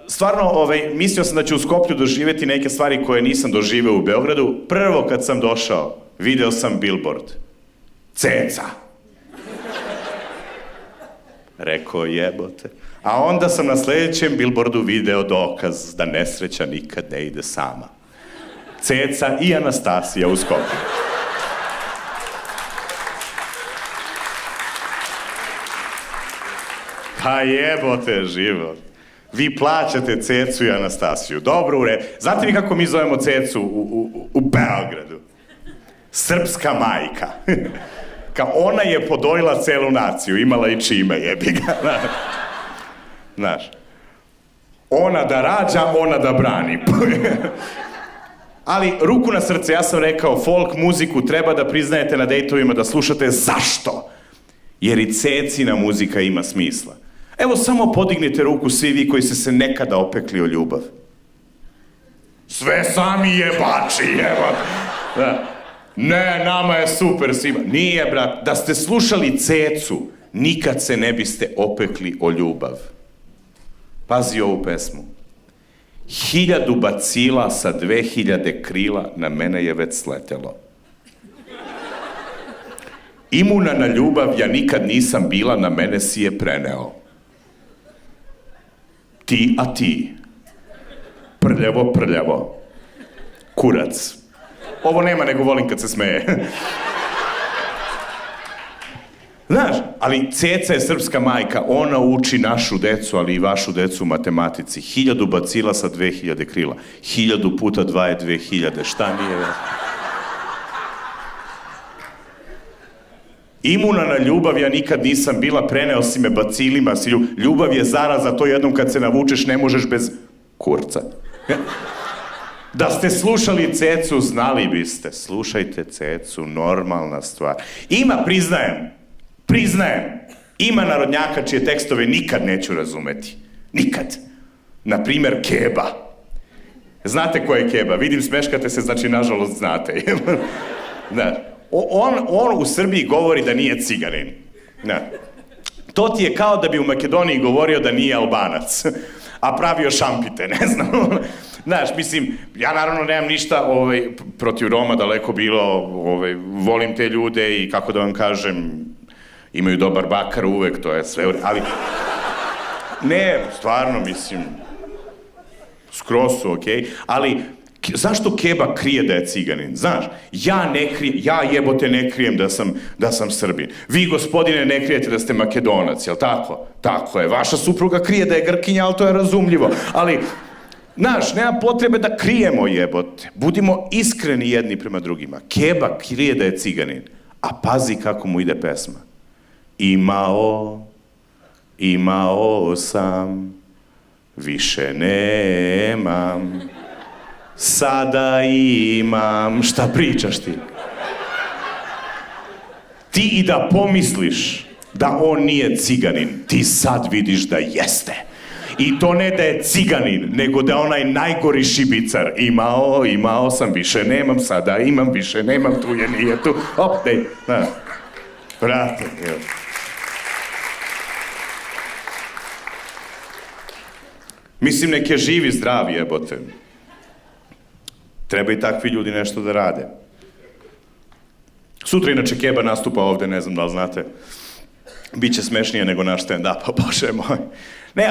Stvarno, mislio sam da ću u Skoplju doživjeti neke stvari koje nisam doživeo u Beogradu. Prvo kad sam došao, video sam billboard. Ceca. Rekao, jebote. A onda sam na sljedećem billboardu video dokaz da nesreća nikad ne ide sama. Ceca i Anastasija u Skoplju. Pa jebote život. Vi plaćate Cecu i Anastasiju. Dobro, znate vi kako mi zovemo Cecu u Beogradu? Srpska majka. Kao ona je podojila celu naciju, imala i čime, jebi ga. Znaš. Ona da rađa, ona da brani. Ali, ruku na srce, ja sam rekao, folk muziku treba da priznajete na dejtovima, da slušate. Zašto? Jer i Cecina muzika ima smisla. Evo, samo podignite ruku svi vi koji ste se nekada opekli o ljubav. Sve sami jebači, evo. Da. Ne, nama je super svima. Nije, brat. Da ste slušali Cecu, nikad se ne biste opekli o ljubav. Pazi ovu pesmu. 1000 bacila sa 2000 krila na mene je već sletelo. Imuna na ljubav ja nikad nisam bila, na mene si je preneo. Ti, a ti. Prljavo, prljavo. Kurac. Ovo nema, nego volim kad se smeje. Znaš, ali Ceca je srpska majka, ona uči našu decu, ali i vašu decu u matematici. 1000 bacila sa 2000 krila. 1000 puta 2 je 2000. Šta nije? Imuna na ljubav ja nikad nisam bila, preneo si me bacilima. Ljubav je zaraza, to jednom kad se navučeš ne možeš bez kurca. Da ste slušali Cecu, znali biste. Slušajte Cecu, normalna stvar. Ima, priznajem, ima narodnjaka čije tekstove nikad neću razumeti. Nikad. Naprimer, Keba. Znate ko je Keba? Vidim, smeškate se, znači, nažalost, znate. Da. On u Srbiji govori da nije ciganin. Da. To ti je kao da bi u Makedoniji govorio da nije Albanac, a pravio šampite, ne znam. Znaš, mislim, ja naravno nemam ništa protiv Roma, daleko bilo, volim te ljude i kako da vam kažem, imaju dobar bakar uvek, to je sve, ali, ne, stvarno, mislim, skroz su, okej, ali, zašto Keba krije da je ciganin? Znaš, ja jebote ne krijem da sam Srbin. Vi, gospodine, ne krijete da ste Makedonac, jel tako? Tako je. Vaša supruga krije da je Grkinja, ali to je razumljivo. Ali, znaš, nema potrebe da krijemo, jebote. Budimo iskreni jedni prema drugima. Keba krije da je ciganin. A pazi kako mu ide pesma. Imao sam, više nemam. Sada imam... Šta pričaš ti? Ti i da pomisliš da on nije ciganin, ti sad vidiš da jeste. I to ne da je ciganin, nego da je onaj najgori šibicar. Imao sam, više nemam, sada imam, više nemam, tu je, nije tu. Op, dej, da. Brate, evo. Mislim, neke živi, zdravi, jebote. Treba i takvi ljudi nešto da rade. Sutra inače Keba nastupa ovde, ne znam da li znate. Biće smešnije nego naš stand-up, bože moj. Ne,